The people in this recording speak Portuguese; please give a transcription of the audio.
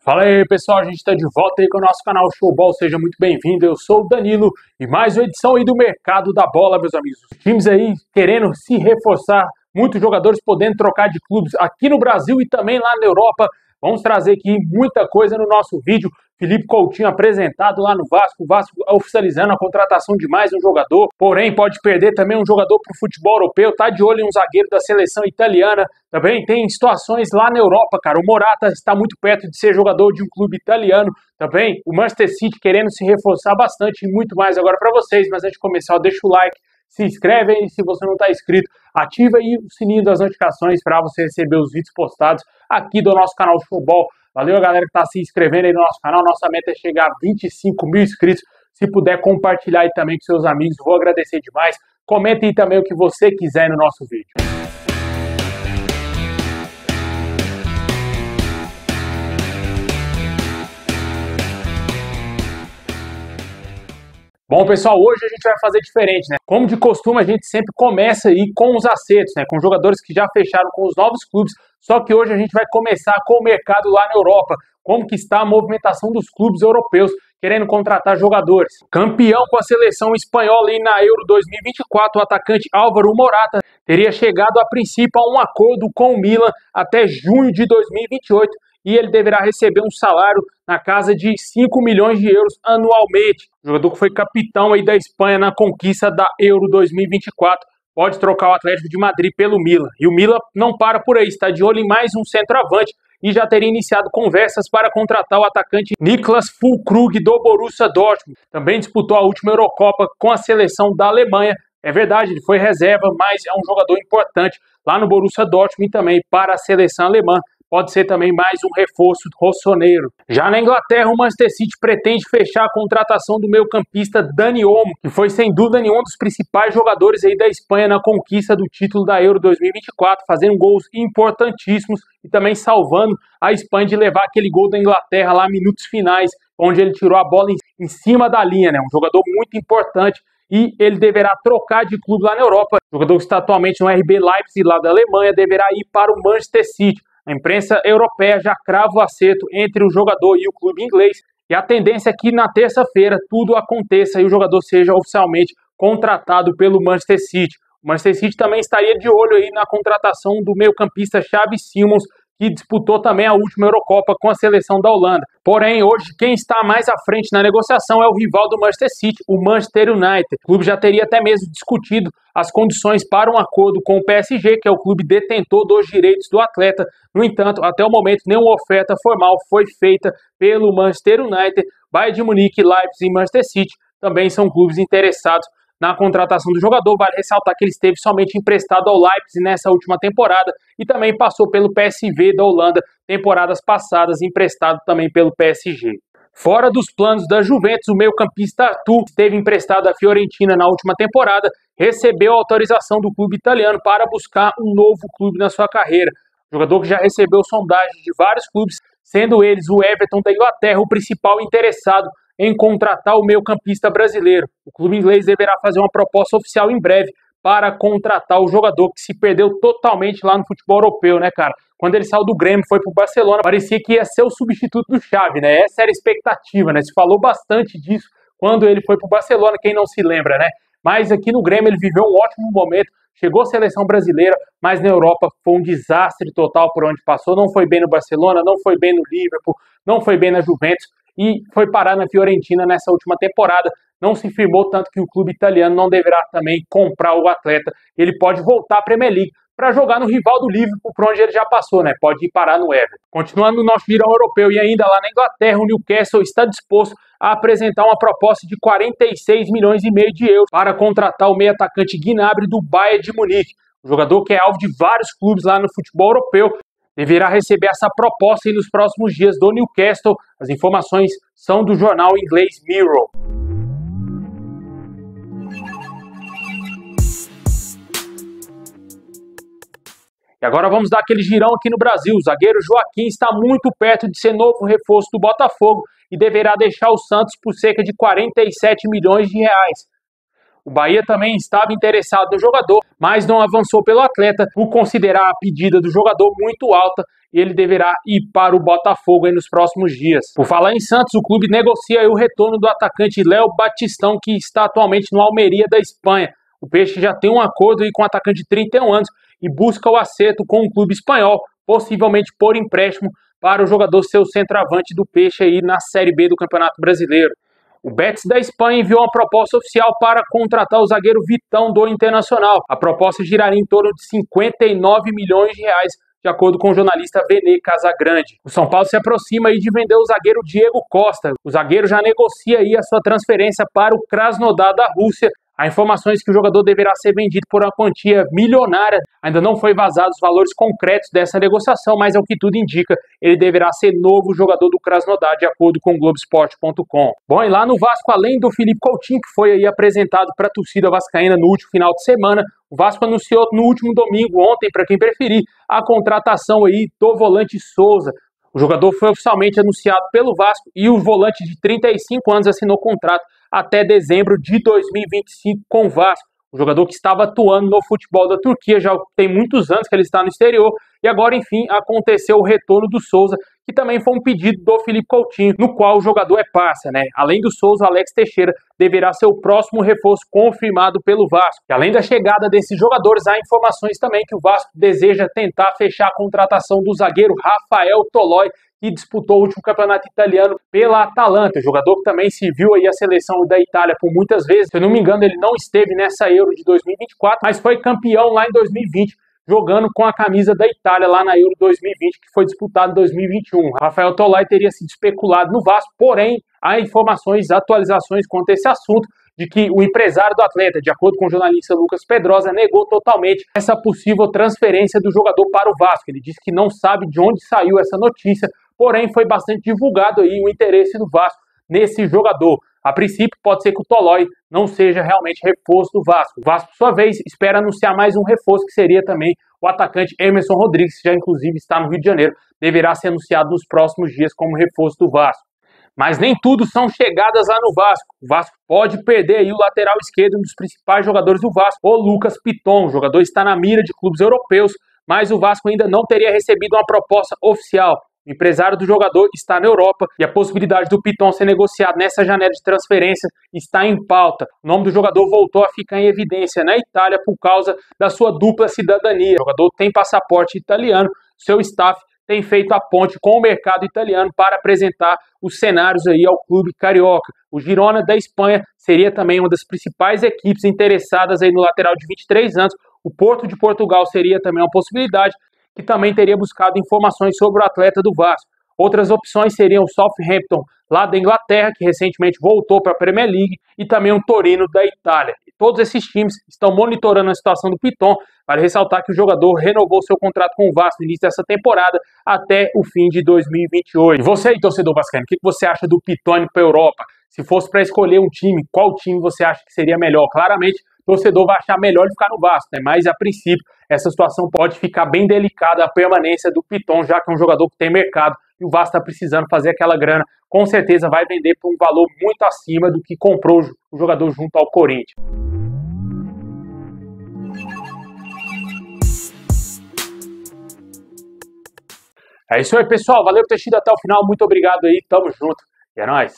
Fala aí pessoal, a gente está de volta aí com o nosso canal Showball, seja muito bem-vindo, eu sou o Danilo e mais uma edição aí do Mercado da Bola, meus amigos. Os times aí querendo se reforçar, muitos jogadores podendo trocar de clubes aqui no Brasil e também lá na Europa. Vamos trazer aqui muita coisa no nosso vídeo. Felipe Coutinho apresentado lá no Vasco, o Vasco oficializando a contratação de mais um jogador, porém pode perder também um jogador para o futebol europeu, tá de olho em um zagueiro da seleção italiana, também tem situações lá na Europa, cara, o Morata está muito perto de ser jogador de um clube italiano, também o Manchester City querendo se reforçar bastante e muito mais agora para vocês, mas antes de começar deixa o like, se inscreve aí se você não está inscrito, ativa aí o sininho das notificações para você receber os vídeos postados aqui do nosso canal Showball. Valeu a galera que está se inscrevendo aí no nosso canal, nossa meta é chegar a 25 mil inscritos, se puder compartilhar aí também com seus amigos, vou agradecer demais, comente aí também o que você quiser no nosso vídeo. Bom, pessoal, hoje a gente vai fazer diferente, né? Como de costume, a gente sempre começa aí com os acertos, né? Com jogadores que já fecharam com os novos clubes, só que hoje a gente vai começar com o mercado lá na Europa. Como que está a movimentação dos clubes europeus querendo contratar jogadores. Campeão com a seleção espanhola aí na Euro 2024, o atacante Álvaro Morata teria chegado a princípio a um acordo com o Milan até junho de 2028 e ele deverá receber um salário na casa de 5 milhões de euros anualmente. O jogador que foi capitão aí da Espanha na conquista da Euro 2024 pode trocar o Atlético de Madrid pelo Milan. E o Milan não para por aí, está de olho em mais um centroavante e já teria iniciado conversas para contratar o atacante Niklas Füllkrug do Borussia Dortmund. Também disputou a última Eurocopa com a seleção da Alemanha. É verdade, ele foi reserva, mas é um jogador importante lá no Borussia Dortmund e também para a seleção alemã. Pode ser também mais um reforço rossoneiro. Já na Inglaterra, o Manchester City pretende fechar a contratação do meio-campista Dani Olmo, que foi sem dúvida nenhuma um dos principais jogadores aí da Espanha na conquista do título da Euro 2024, fazendo gols importantíssimos e também salvando a Espanha de levar aquele gol da Inglaterra lá minutos finais, onde ele tirou a bola em cima da linha, né? Um jogador muito importante. E ele deverá trocar de clube lá na Europa. O jogador que está atualmente no RB Leipzig, lá da Alemanha, deverá ir para o Manchester City. A imprensa europeia já crava o acerto entre o jogador e o clube inglês. E a tendência é que na terça-feira tudo aconteça e o jogador seja oficialmente contratado pelo Manchester City. O Manchester City também estaria de olho aí na contratação do meio-campista Xavi Simons, que disputou também a última Eurocopa com a seleção da Holanda. Porém, hoje, quem está mais à frente na negociação é o rival do Manchester City, o Manchester United. O clube já teria até mesmo discutido as condições para um acordo com o PSG, que é o clube detentor dos direitos do atleta. No entanto, até o momento, nenhuma oferta formal foi feita pelo Manchester United. Bayern de Munique, Leipzig e Manchester City também são clubes interessados na contratação do jogador. Vale ressaltar que ele esteve somente emprestado ao Leipzig nessa última temporada e também passou pelo PSV da Holanda temporadas passadas, emprestado também pelo PSG. Fora dos planos da Juventus, o meio-campista Arthur esteve emprestado à Fiorentina na última temporada, recebeu a autorização do clube italiano para buscar um novo clube na sua carreira. O jogador que já recebeu sondagens de vários clubes, sendo eles o Everton da Inglaterra o principal interessado em contratar o meio-campista brasileiro. O clube inglês deverá fazer uma proposta oficial em breve para contratar o jogador que se perdeu totalmente lá no futebol europeu, né, cara? Quando ele saiu do Grêmio, foi pro Barcelona, parecia que ia ser o substituto do Xavi, né? Essa era a expectativa, né? Se falou bastante disso quando ele foi pro Barcelona, quem não se lembra, né? Mas aqui no Grêmio ele viveu um ótimo momento, chegou à seleção brasileira, mas na Europa foi um desastre total por onde passou. Não foi bem no Barcelona, não foi bem no Liverpool, não foi bem na Juventus e foi parar na Fiorentina nessa última temporada. Não se firmou, tanto que o clube italiano não deverá também comprar o atleta. Ele pode voltar à Premier League para jogar no rival do Liverpool, por onde ele já passou, né? Pode ir parar no Everton. Continuando no nosso girão europeu e ainda lá na Inglaterra, o Newcastle está disposto a apresentar uma proposta de 46 milhões e meio de euros para contratar o meio atacante Gnabry do Bayern de Munique. O jogador que é alvo de vários clubes lá no futebol europeu deverá receber essa proposta aí nos próximos dias do Newcastle. As informações são do jornal inglês Mirror. E agora vamos dar aquele girão aqui no Brasil. O zagueiro Joaquim está muito perto de ser novo reforço do Botafogo e deverá deixar o Santos por cerca de 47 milhões de reais. O Bahia também estava interessado no jogador, mas não avançou pelo atleta por considerar a pedida do jogador muito alta e ele deverá ir para o Botafogo aí nos próximos dias. Por falar em Santos, o clube negocia aí o retorno do atacante Léo Batistão, que está atualmente no Almeria da Espanha. O Peixe já tem um acordo aí com o atacante de 31 anos e busca o acerto com o clube espanhol, possivelmente por empréstimo, para o jogador ser o centroavante do Peixe aí na Série B do Campeonato Brasileiro. O Betis da Espanha enviou uma proposta oficial para contratar o zagueiro Vitão do Internacional. A proposta giraria em torno de 59 milhões de reais, de acordo com o jornalista Vene Casagrande. O São Paulo se aproxima aí de vender o zagueiro Diego Costa. O zagueiro já negocia aí a sua transferência para o Krasnodar da Rússia. Há informações que o jogador deverá ser vendido por uma quantia milionária. Ainda não foi vazado os valores concretos dessa negociação, mas ao que tudo indica, ele deverá ser novo jogador do Krasnodar, de acordo com o Globoesporte.com. Bom, e lá no Vasco, além do Felipe Coutinho, que foi aí apresentado para a torcida vascaína no último final de semana, o Vasco anunciou no último domingo, ontem, para quem preferir, a contratação aí do volante Souza. O jogador foi oficialmente anunciado pelo Vasco e o volante de 35 anos assinou contrato até dezembro de 2025 com o Vasco. O jogador que estava atuando no futebol da Turquia, já tem muitos anos que ele está no exterior, e agora, enfim, aconteceu o retorno do Souza, que também foi um pedido do Felipe Coutinho, no qual o jogador é parça, né? Além do Souza, o Alex Teixeira deverá ser o próximo reforço confirmado pelo Vasco. E além da chegada desses jogadores, há informações também que o Vasco deseja tentar fechar a contratação do zagueiro Rafael Toloi, que disputou o último campeonato italiano pela Atalanta. O jogador que também serviu aí a seleção da Itália por muitas vezes. Se eu não me engano, ele não esteve nessa Euro de 2024, mas foi campeão lá em 2020, jogando com a camisa da Itália lá na Euro 2020, que foi disputada em 2021. Rafael Toloi teria sido especulado no Vasco, porém, há informações, atualizações quanto a esse assunto, de que o empresário do atleta, de acordo com o jornalista Lucas Pedrosa, negou totalmente essa possível transferência do jogador para o Vasco. Ele disse que não sabe de onde saiu essa notícia, porém foi bastante divulgado aí o interesse do Vasco nesse jogador. A princípio, pode ser que o Toloi não seja realmente reforço do Vasco. O Vasco, por sua vez, espera anunciar mais um reforço, que seria também o atacante Emerson Rodrigues, que já inclusive está no Rio de Janeiro, deverá ser anunciado nos próximos dias como reforço do Vasco. Mas nem tudo são chegadas lá no Vasco. O Vasco pode perder aí o lateral esquerdo, um dos principais jogadores do Vasco, o Lucas Piton. O jogador está na mira de clubes europeus, mas o Vasco ainda não teria recebido uma proposta oficial. O empresário do jogador está na Europa e a possibilidade do Piton ser negociado nessa janela de transferência está em pauta. O nome do jogador voltou a ficar em evidência na Itália por causa da sua dupla cidadania. O jogador tem passaporte italiano, seu staff tem feito a ponte com o mercado italiano para apresentar os cenários aí ao clube carioca. O Girona da Espanha seria também uma das principais equipes interessadas aí no lateral de 23 anos. O Porto de Portugal seria também uma possibilidade, que também teria buscado informações sobre o atleta do Vasco. Outras opções seriam o Southampton, lá da Inglaterra, que recentemente voltou para a Premier League, e também o Torino da Itália. E todos esses times estão monitorando a situação do Piton. Vale ressaltar que o jogador renovou seu contrato com o Vasco no início dessa temporada até o fim de 2028. E você aí, torcedor vascaíno, o que você acha do Piton indo para a Europa? Se fosse para escolher um time, qual time você acha que seria melhor? Claramente, o torcedor vai achar melhor ele ficar no Vasco, né? Mas, a princípio, essa situação pode ficar bem delicada, a permanência do Piton, já que é um jogador que tem mercado e o Vasco está precisando fazer aquela grana. Com certeza vai vender por um valor muito acima do que comprou o jogador junto ao Corinthians. É isso aí, pessoal. Valeu por ter assistido até o final. Muito obrigado aí. Tamo junto. E é nóis.